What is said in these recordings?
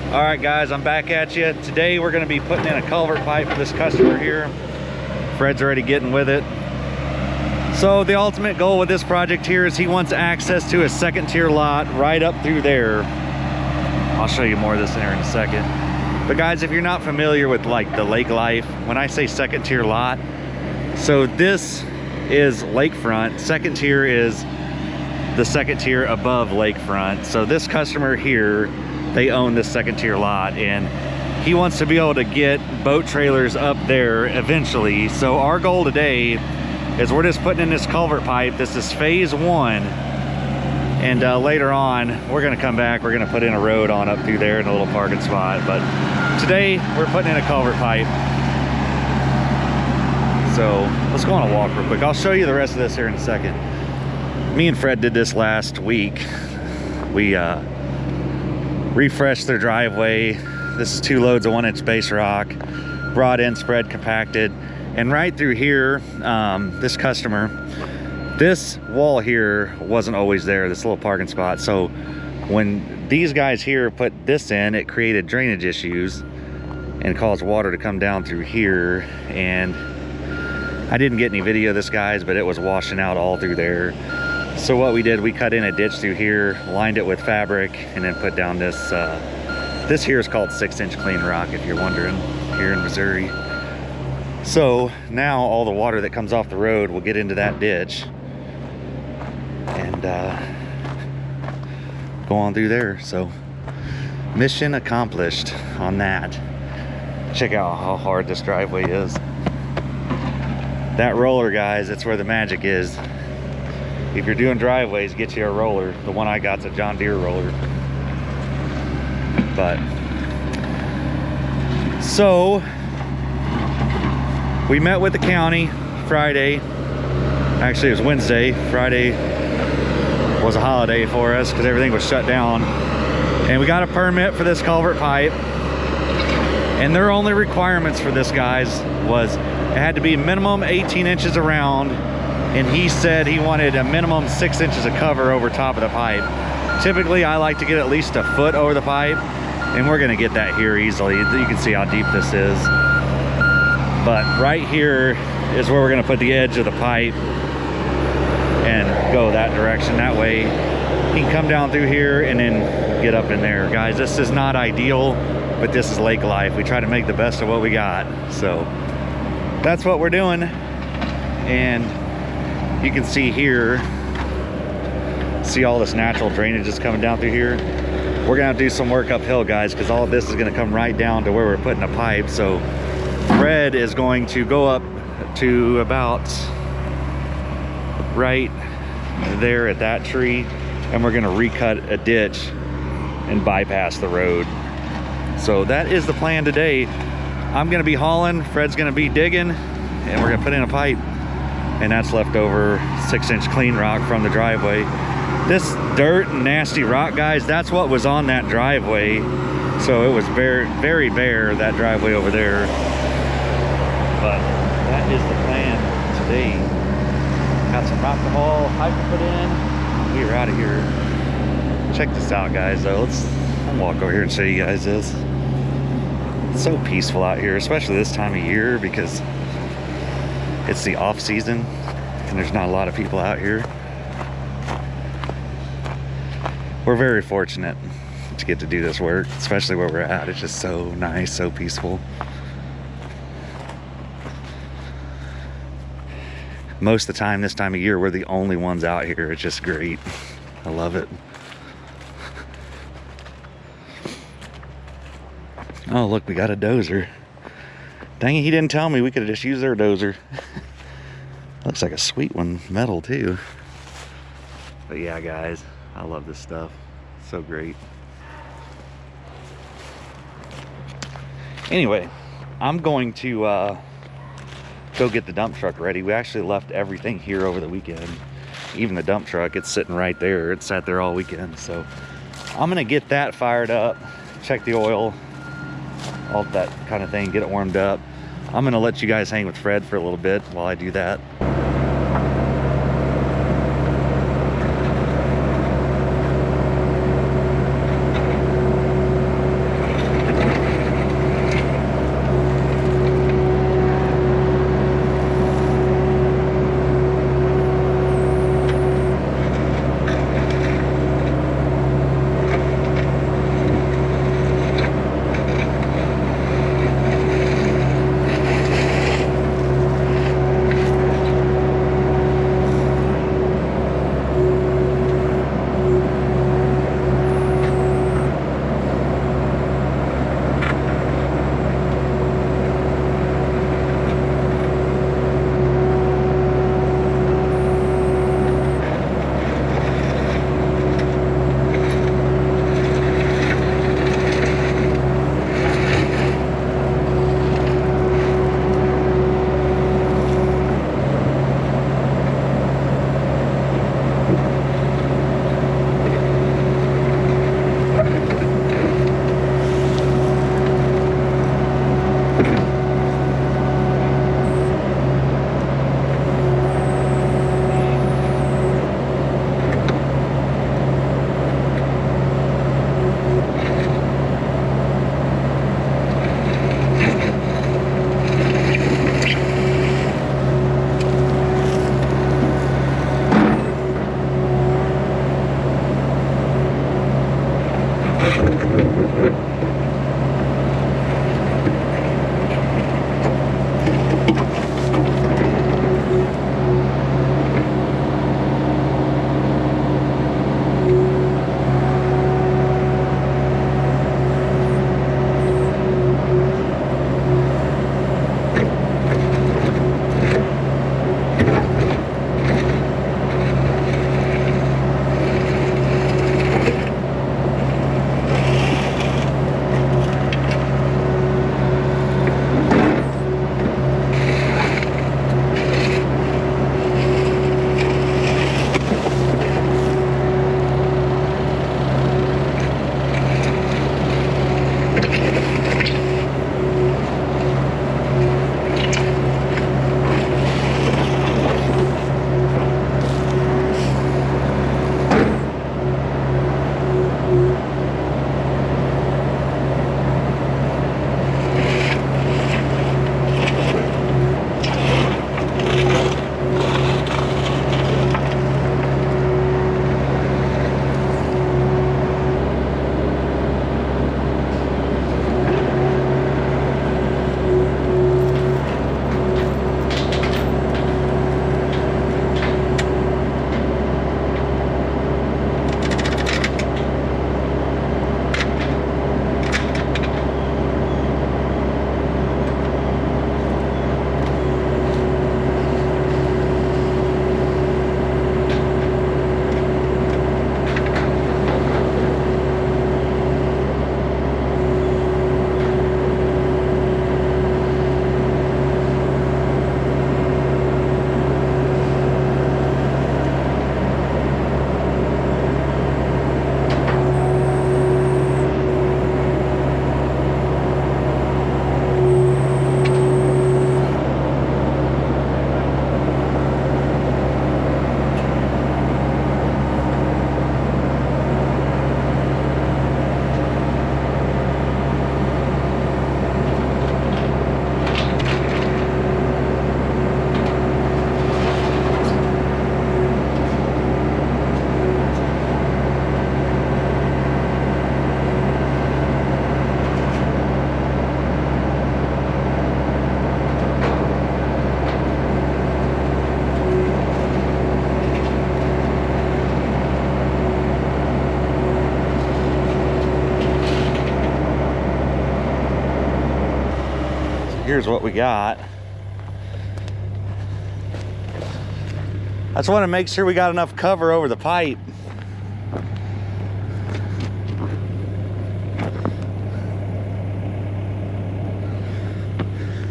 All right guys, I'm back at you. Today we're going to be putting in a culvert pipe for this customer here. Fred's already getting with it. So the ultimate goal with this project here is he wants access to a second tier lot right up through there. I'll show you more of this in here in a second. But guys, if you're not familiar with like the lake life, when I say second tier lot, so this is lakefront. Second tier is the second tier above lakefront. So this customer here, they own this second tier lot, and he wants to be able to get boat trailers up there eventually. So our goal today is we're just putting in this culvert pipe. This is phase one, and later on we're going to come back, we're going to put in a road on up through there in a little parking spot. But today we're putting in a culvert pipe. So let's go on a walk real quick. I'll show you the rest of this here in a second. Me and Fred did this last week. We refreshed their driveway. This is 2 loads of 1-inch base rock, brought in, spread, compacted, and right through here, this customer, this wall here wasn't always there, this little parking spot. So when these guys here put this in, it created drainage issues and caused water to come down through here. And I didn't get any video of this, guys, but it was washing out all through there. So what we did, we cut in a ditch through here, lined it with fabric, and then put down this, this here is called 6-inch clean rock, if you're wondering, here in Missouri. So now all the water that comes off the road will get into that ditch and go on through there. So mission accomplished on that. Check out how hard this driveway is. That roller, guys, that's where the magic is. If you're doing driveways, get you a roller. The one I got's a John Deere roller. But so we met with the county Friday. Actually, it was Wednesday. Friday was a holiday for us because everything was shut down. And we got a permit for this culvert pipe. And their only requirements for this, guys, was it had to be minimum 18 inches around. And he said he wanted a minimum 6 inches of cover over top of the pipe. Typically, I like to get at least a foot over the pipe, and we're gonna get that here easily. You can see how deep this is. But right here is where we're gonna put the edge of the pipe and go that direction. That way, he can come down through here and then get up in there. Guys, this is not ideal, but this is lake life. We try to make the best of what we got. So that's what we're doing. And you can see here, see all this natural drainage that's coming down through here. We're gonna do some work uphill, guys, because all of this is gonna come right down to where we're putting the pipe. So Fred is going to go up to about right there at that tree, and we're gonna recut a ditch and bypass the road. So that is the plan today. I'm gonna be hauling, Fred's gonna be digging, and we're gonna put in a pipe. And that's leftover 6-inch clean rock from the driveway. This dirt and nasty rock, guys, that's what was on that driveway. So it was very, very bare, that driveway over there. But that is the plan today. Got some rock to haul, pipe to put in. We're out of here. Check this out, guys, though. I'll walk over here and show you guys this. It's so peaceful out here, especially this time of year, because it's the off season and there's not a lot of people out here. We're very fortunate to get to do this work, especially where we're at. It's just so nice, so peaceful. Most of the time, this time of year, we're the only ones out here. It's just great. I love it. Oh, look, we got a dozer. Dang it, he didn't tell me. We could have just used their dozer. Looks like a sweet one, metal too. But yeah, guys, I love this stuff. So great. Anyway, I'm going to go get the dump truck ready. We actually left everything here over the weekend. Even the dump truck, it's sitting right there. It sat there all weekend. So I'm gonna get that fired up, check the oil, all that kind of thing, get it warmed up. I'm gonna let you guys hang with Fred for a little bit while I do that. here's what we got. I just want to make sure we got enough cover over the pipe.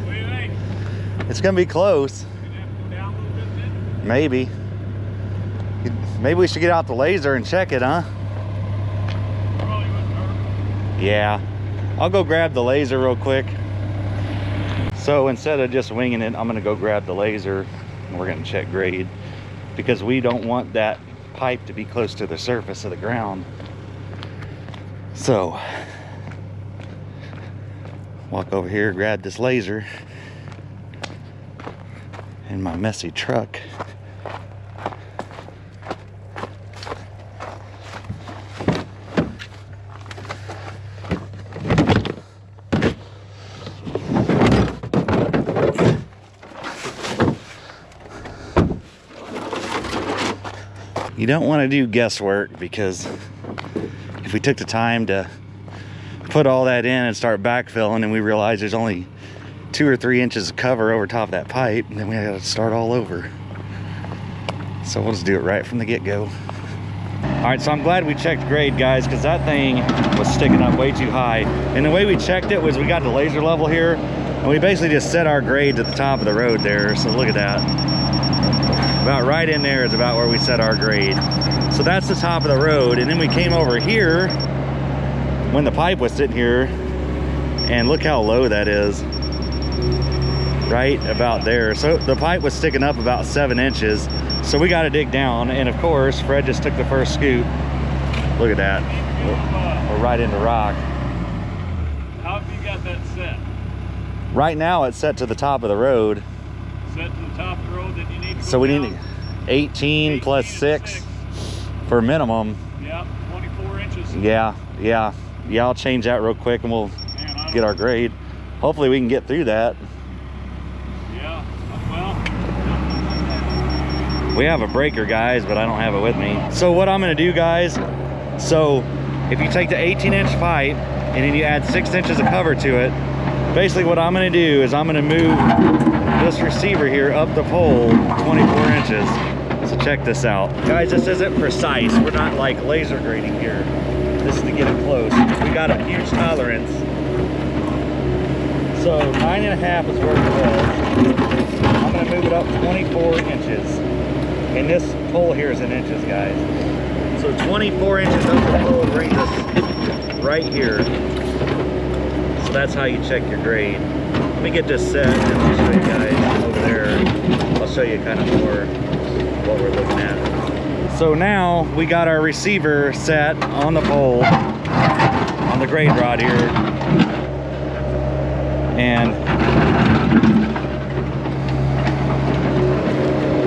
What do you think? It's gonna be close. You're gonna have to go down a little bit then? Maybe. Maybe we should get out the laser and check it, huh? Probably wouldn't hurt. Yeah. I'll go grab the laser real quick. So instead of just winging it, I'm gonna go grab the laser and we're gonna check grade, because we don't want that pipe to be close to the surface of the ground. So, walk over here, grab this laser in my messy truck. You don't want to do guesswork, because if we took the time to put all that in and start backfilling and we realize there's only 2 or 3 inches of cover over top of that pipe, then we got to start all over. So we'll just do it right from the get-go. All right, so I'm glad we checked grade, guys, because that thing was sticking up way too high. And the way we checked it was we got the laser level here and we basically just set our grade to the top of the road there. So look at that. About right in there is about where we set our grade. So that's the top of the road. And then we came over here when the pipe was sitting here, and look how low that is. Right about there. So the pipe was sticking up about 7 inches. So we got to dig down. And of course, Fred just took the first scoop. Look at that. We're right into rock. How have you got that set? Right now it's set to the top of the road. Set to the top of the road that you need to So go we down? need 18 plus 6 for minimum. Yeah, 24 inches. Yeah, I'll change that real quick and we'll get our grade. Hopefully we can get through that. Yeah, well. We have a breaker, guys, but I don't have it with me. So what I'm gonna do, guys, so if you take the 18-inch pipe and then you add 6 inches of cover to it, basically what I'm gonna do is I'm gonna move this receiver here up the pole 24 inches. So check this out. Guys, this isn't precise. We're not like laser grading here. This is to get it close. We got a huge tolerance. So 9.5 is where it was. I'm gonna move it up 24 inches. And this pole here is in inches, guys. So 24 inches up the pole brings us right here. So that's how you check your grade. Let me get this set and I'll show you guys over there. I'll show you kind of more what we're looking at. So now we got our receiver set on the pole on the grade rod here. And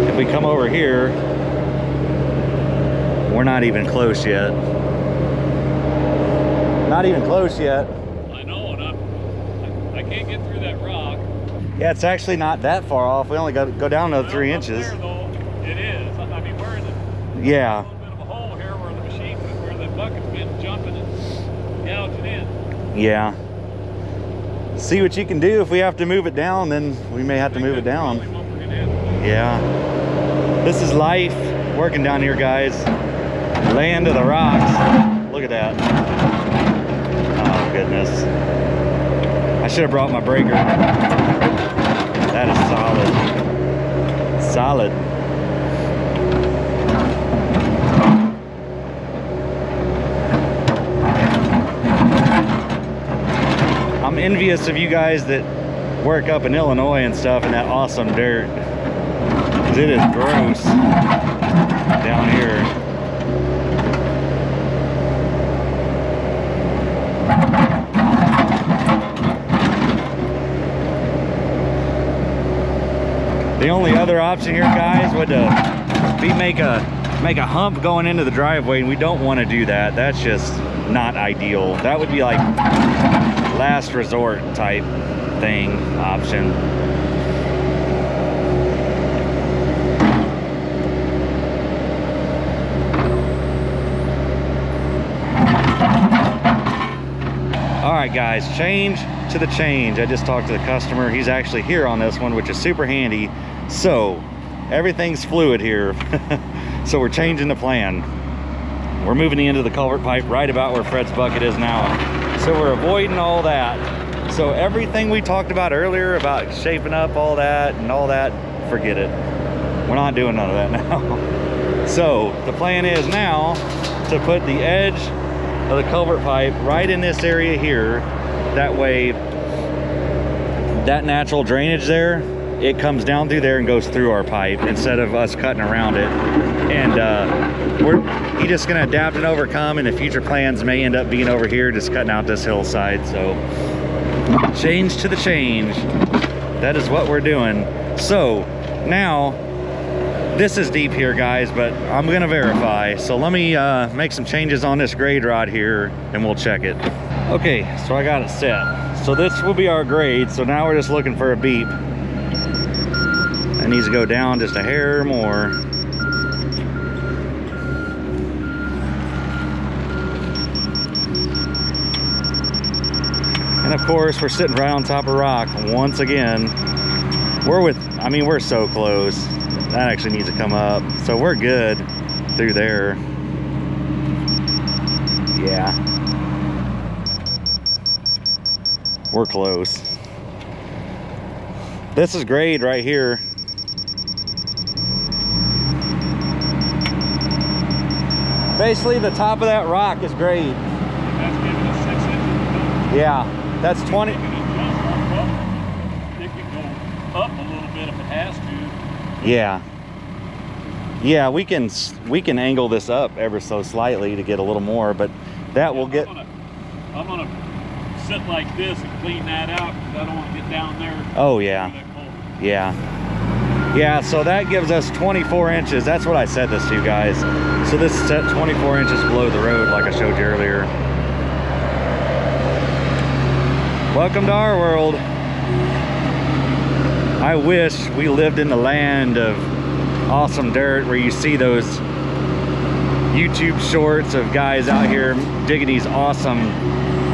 if we come over here, we're not even close yet. Not even close yet. I know, and I can't get through that rock. Yeah, it's actually not that far off. We only got to go down to 3 inches. There, though, it is. I mean, we're in Yeah. a little bit of a hole here where the machine, where the bucket's been jumping and gouging in. Yeah. See what you can do. If we have to move it down, then we may have to move it down. Probably what we're gonna have to do. Yeah. This is life working down here, guys. Land of the rocks. Look at that. Oh, goodness. I should have brought my breaker. That is solid. Solid. I'm envious of you guys that work up in Illinois and stuff in that awesome dirt. 'Cause it is gross down here. The only other option here, guys, would be make a hump going into the driveway, and we don't want to do that. That's just not ideal. That would be like last resort type thing option. All right, guys, change to the change. I just talked to the customer. He's actually here on this one, which is super handy. So everything's fluid here. So we're changing the plan. We're moving the end of the culvert pipe right about where Fred's bucket is now. So we're avoiding all that. So everything we talked about earlier about shaping up all that and all that, forget it. We're not doing none of that now. So the plan is now to put the edge of the culvert pipe right in this area here. That way, that natural drainage there, it comes down through there and goes through our pipe instead of us cutting around it. And he's just gonna adapt and overcome, and the future plans may end up being over here, just cutting out this hillside. So change to the change. That is what we're doing. So now, this is deep here, guys, but I'm gonna verify. So let me make some changes on this grade rod here and we'll check it. Okay, so I got it set. So this will be our grade. So now we're just looking for a beep. It needs to go down just a hair more. And of course, we're sitting right on top of rock once again. We're so close. That actually needs to come up. So we're good through there. Yeah. We're close. This is grade right here. Basically, the top of that rock is grade. That's giving us 6 inches. Yeah, that's 20. It can go up a little bit if it has to. Yeah. Yeah, we can angle this up ever so slightly to get a little more, but that will get. I'm gonna sit like this and clean that out because I don't want to get down there. Oh yeah. Yeah. Yeah, so that gives us 24 inches. That's what I said this to you guys. So this is set 24 inches below the road, like I showed you earlier. Welcome to our world. I wish we lived in the land of awesome dirt where you see those YouTube shorts of guys out here digging these awesome,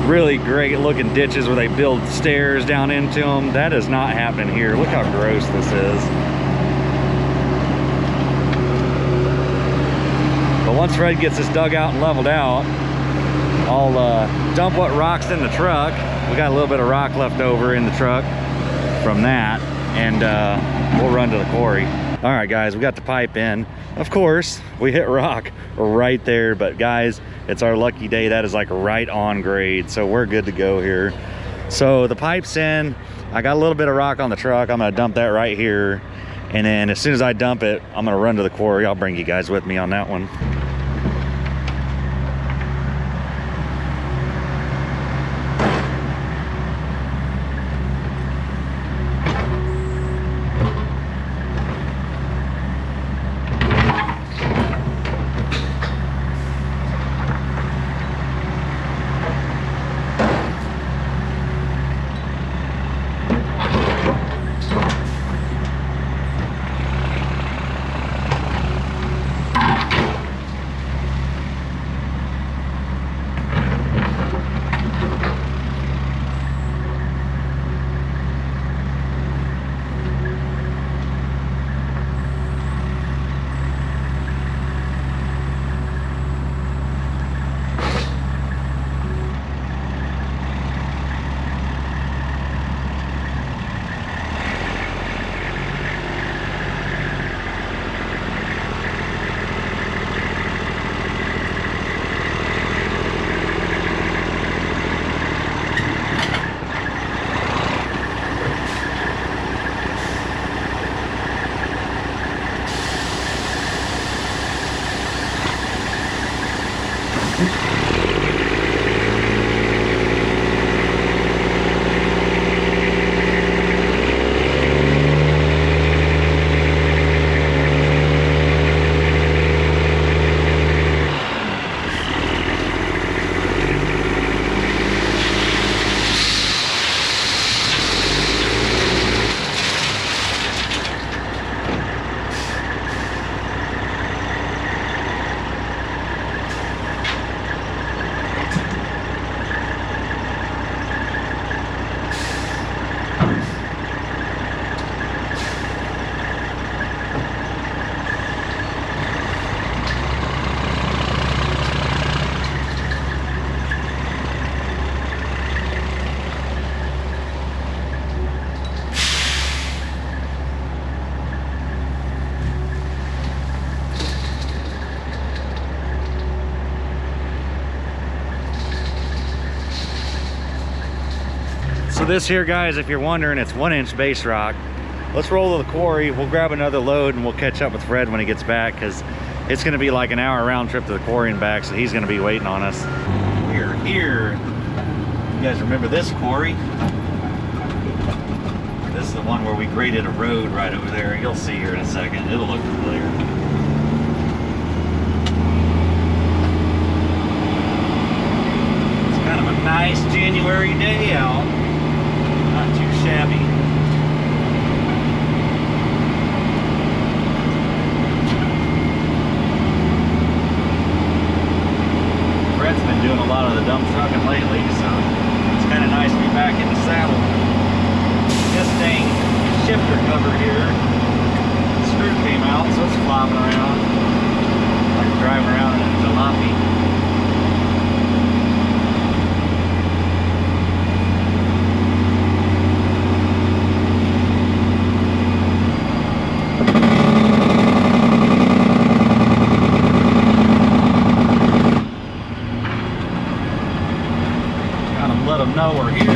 really great looking ditches where they build stairs down into them. That is not happening here. Look how gross this is. But once Fred gets this dug out and leveled out, I'll dump what rock's in the truck. We got a little bit of rock left over in the truck from that, and we'll run to the quarry. All right, guys, we got the pipe in. Of course, we hit rock right there, but guys, it's our lucky day. That is like right on grade, so we're good to go here. So the pipe's in. I got a little bit of rock on the truck. I'm gonna dump that right here, and then as soon as I dump it, I'm gonna run to the quarry. I'll bring you guys with me on that one. So this here, guys, if you're wondering, it's 1-inch base rock. Let's roll to the quarry. We'll grab another load and we'll catch up with Fred when he gets back, because it's going to be like an hour round trip to the quarry and back, so he's going to be waiting on us. We're here. You guys remember this quarry? This is the one where we graded a road right over there. You'll see here in a second. It'll look familiar. It's kind of a nice January day out. Not too shabby. Fred's been doing a lot of the dump trucking lately, so it's kind of nice to be back in the saddle. This thing, shifter cover here, the screw came out, so it's flopping around like driving around in a jalopy. Gotta let them know we're here.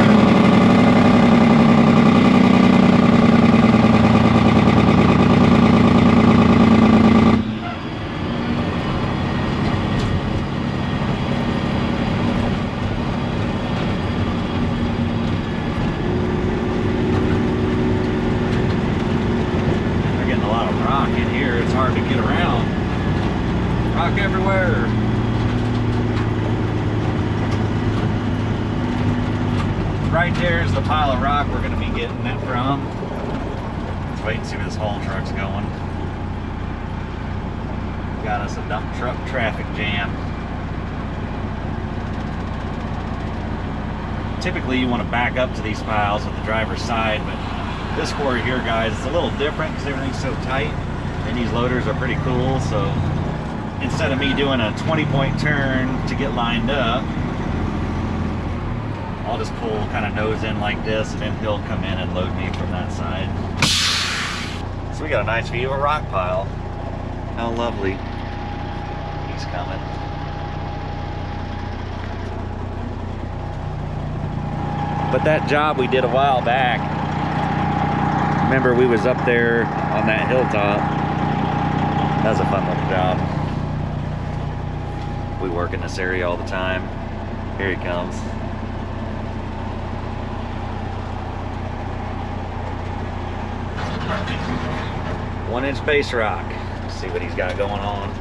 Everywhere. Right there is the pile of rock we're going to be getting it from. Let's wait and see where this haul truck's going. Got us a dump truck traffic jam. Typically you want to back up to these piles with the driver's side, but this quarry here, guys, it's a little different because everything's so tight, and these loaders are pretty cool, so instead of me doing a 20-point turn to get lined up, I'll just pull kind of nose in like this, and then he'll come in and load me from that side. So we got a nice view of a rock pile. How lovely. He's coming. But that job we did a while back, remember we was up there on that hilltop. That was a fun little job. We work in this area all the time. Here he comes. One-inch base rock. Let's see what he's got going on.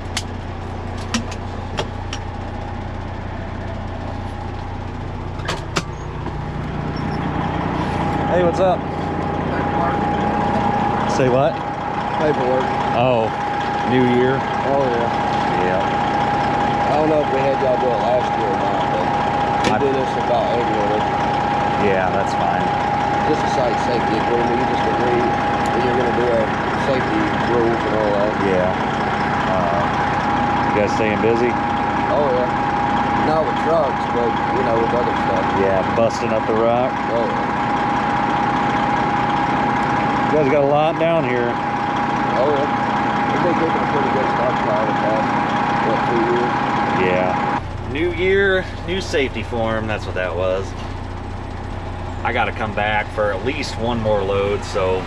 Hey, what's up? Paperwork. Say what? Paperwork. Oh, New Year? Oh, yeah. Yeah. I don't know if we had y'all do it last year or not, but we do this about annually. Yeah, that's fine. Just a site safety agreement. You just agree that you're going to do our safety rules and all that. Yeah. You guys staying busy? Oh, yeah. Not with trucks, but, you know, with other stuff. Yeah, busting up the rock. Oh, yeah. You guys got a lot down here. Oh, yeah. We've been keeping a pretty good stockpile the past, what, 2 years? Yeah. New year, new safety form. That's what that was. I got to come back for at least one more load, so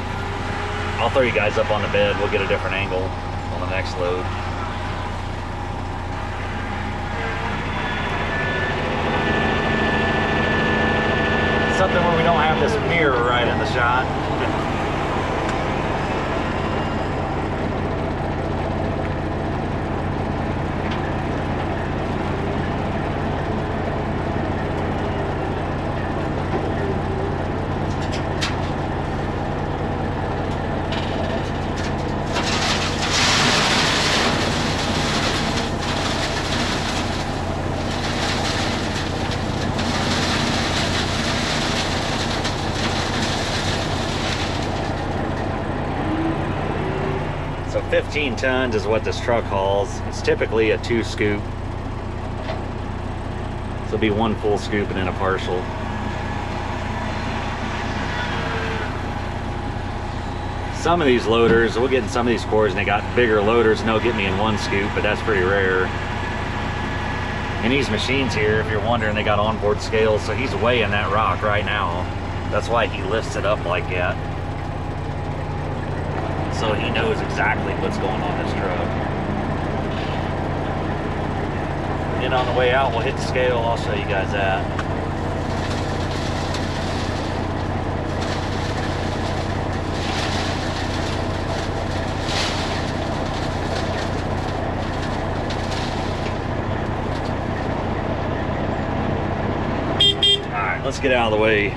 I'll throw you guys up on the bed. We'll get a different angle on the next load. Something where we don't have this mirror right in the shot. So 15 tons is what this truck hauls. It's typically a 2 scoop. So it'll be 1 full scoop and then a partial. Some of these loaders, we'll get in some of these quarries and they got bigger loaders and they'll get me in 1 scoop, but that's pretty rare. And these machines here, if you're wondering, they got onboard scales, so he's weighing that rock right now. That's why he lifts it up like that. So he knows exactly what's going on this truck. Then on the way out, we'll hit the scale. I'll show you guys that. All right, let's get out of the way.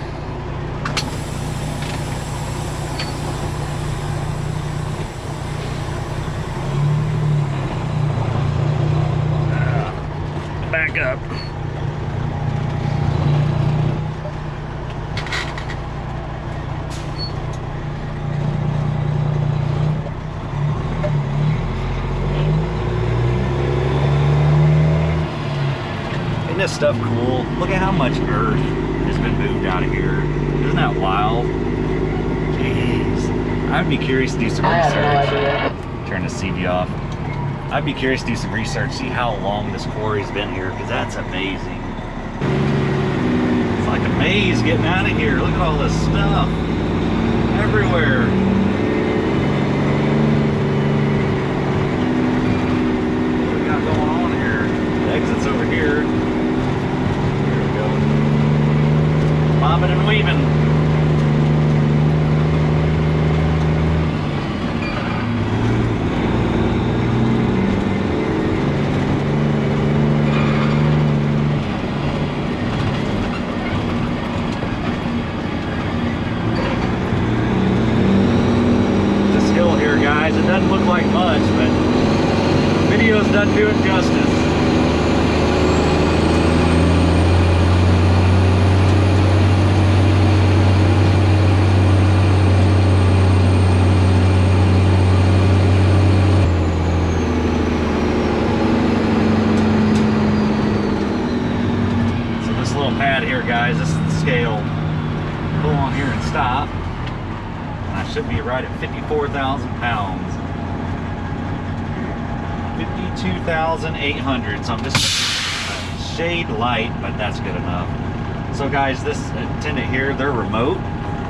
Back up. Isn't this stuff cool? Look at how much earth has been moved out of here. Isn't that wild? Jeez. I'd be curious to do some research. Turn the CV off. I'd be curious to do some research, see how long this quarry's been here, because that's amazing. It's like a maze getting out of here. Look at all this stuff everywhere. What do we got going on here? The exit's over here. Here we go. Bobbing and weaving. Guys, it doesn't look like much, but videos doesn't do it justice. So this little pad here, guys, this is the scale. Pull on here and stop. I should be right at 54,000 pounds. 52,800. So I'm just a shade light, but that's good enough. So guys, this attendant here, they're remote,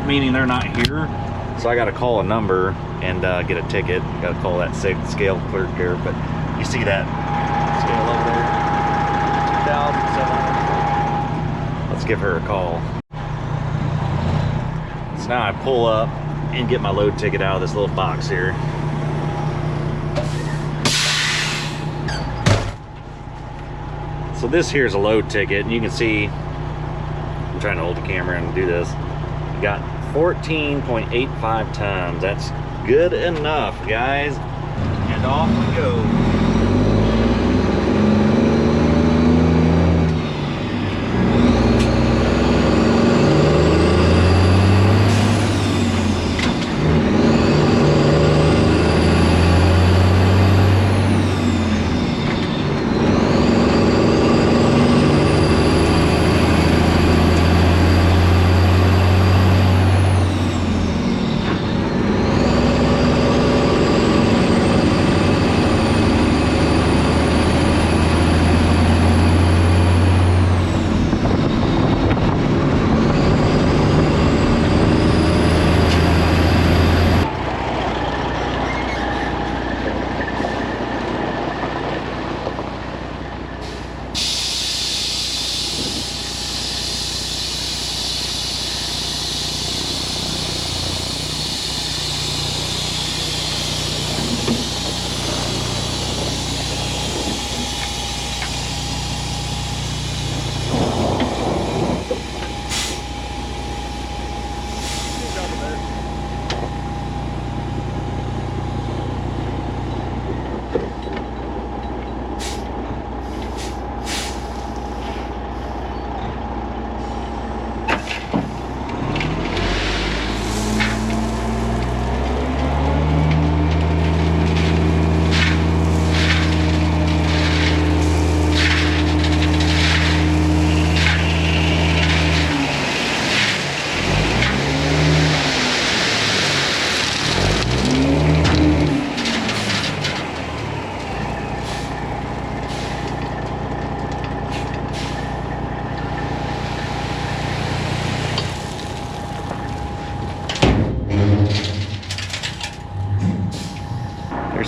meaning they're not here. So I got to call a number and get a ticket. Got to call that safe scale clerk here. But you see that scale over there? 2,700. Let's give her a call. So now I pull up and get my load ticket out of this little box here. So this here is a load ticket, and you can see, I'm trying to hold the camera and do this. You got 14.85 tons. That's good enough, guys. And off we go.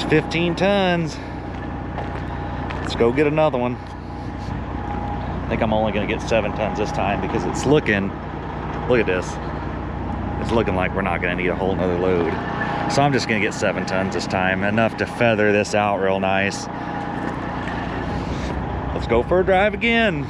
15 tons. Let's go get another one. I think I'm only gonna get 7 tons this time because it's looking, look at this. It's looking like we're not gonna need a whole nother load. So I'm just gonna get 7 tons this time, enough to feather this out real nice. Let's go for a drive again.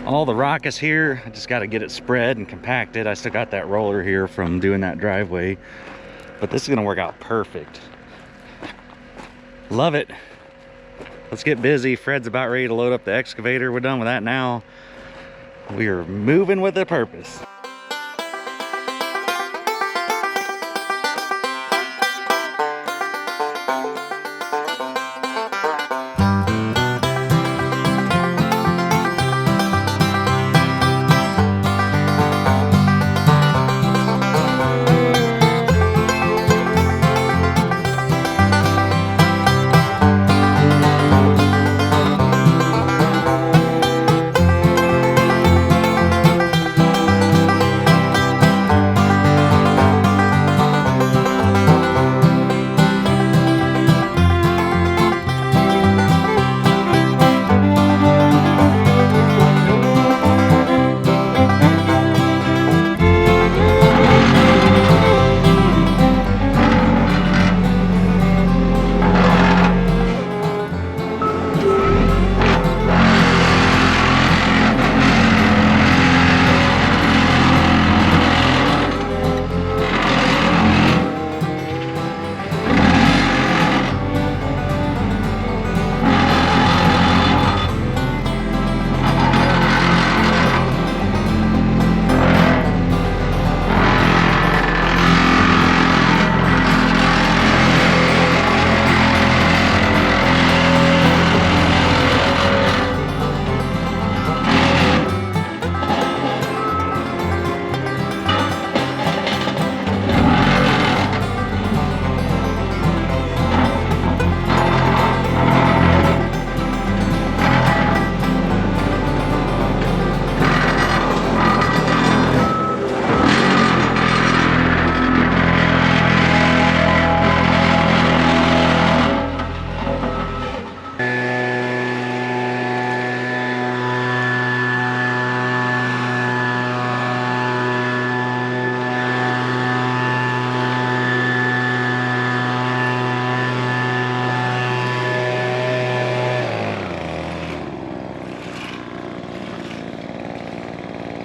All the rock is here. I just got to get it spread and compacted. I still got that roller here from doing that driveway, but this is gonna work out perfect. Love it. Let's get busy. Fred's about ready to load up the excavator. We're done with that now. We are moving with a purpose.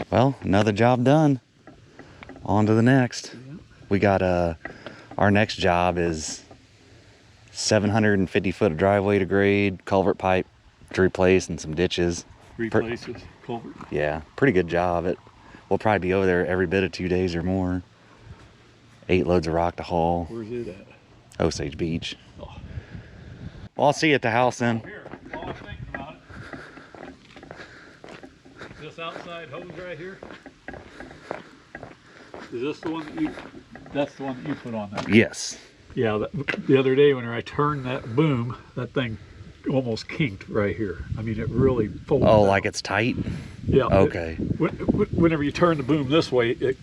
Well, another job done. On to the next. We got our next job is 750 foot of driveway to grade, culvert pipe to replace, and some ditches. 3 places, culvert. Yeah, pretty good job. We'll probably be over there every bit of 2 days or more. 8 loads of rock to haul. Where's it at? Osage Beach. Oh. Well, I'll see you at the house then. Here, while I'm thinking about it. This outside hose right here. Is this the one that that's the one that you put on there? Yes. Yeah, the other day when I turned that boom, that thing almost kinked right here. I mean, it really folded Oh, out. like it's tight? Yeah. Okay. Whenever you turn the boom this way, it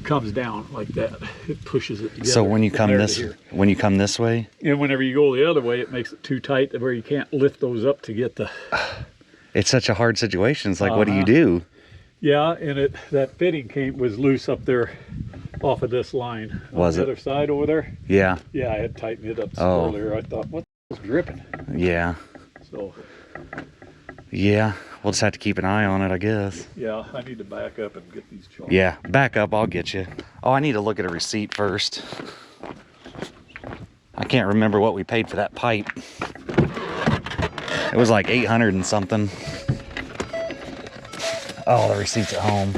comes down like that. It pushes it together. So when you come from there this to here. when you come this way, And whenever you go the other way, it makes it too tight where you can't lift those up to get the. it's such a hard situation. It's like, what do you do? Yeah, and that fitting was loose up there off of this line. Was on it? The other side over there. Yeah. Yeah, I had tightened it up Oh. earlier. I thought, what the hell's dripping? Yeah. So, Yeah. We'll just have to keep an eye on it, I guess. yeah, I need to back up and get these chalks. Yeah, back up, I'll get you. Oh, I need to look at a receipt first. I can't remember what we paid for that pipe. It was like 800 and something. Oh, the receipt's at home.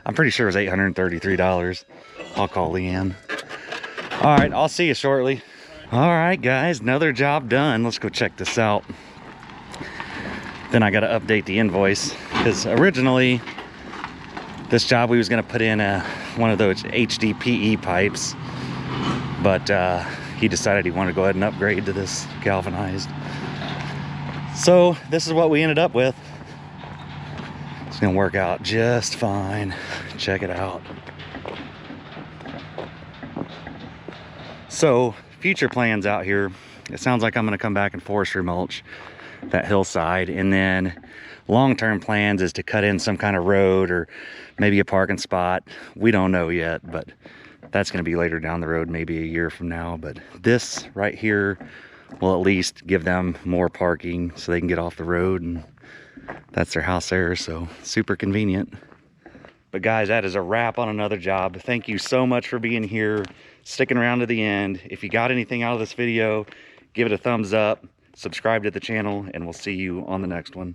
I'm pretty sure it was $833. I'll call Leanne. All right, I'll see you shortly. All right, guys, another job done. Let's go check this out. Then I got to update the invoice because originally this job we was going to put in one of those HDPE pipes, but he decided he wanted to go ahead and upgrade to this galvanized. So this is what we ended up with. It's going to work out just fine. Check it out. So future plans out here, it sounds like I'm going to come back and forestry mulch that hillside, and then long-term plans is to cut in some kind of road or maybe a parking spot. We don't know yet, but that's going to be later down the road, maybe a year from now. But this right here will at least give them more parking so they can get off the road and That's their house there, so super convenient. But guys, that is a wrap on another job. Thank you so much for being here, sticking around to the end. If you got anything out of this video, give it a thumbs up, subscribe to the channel, and we'll see you on the next one.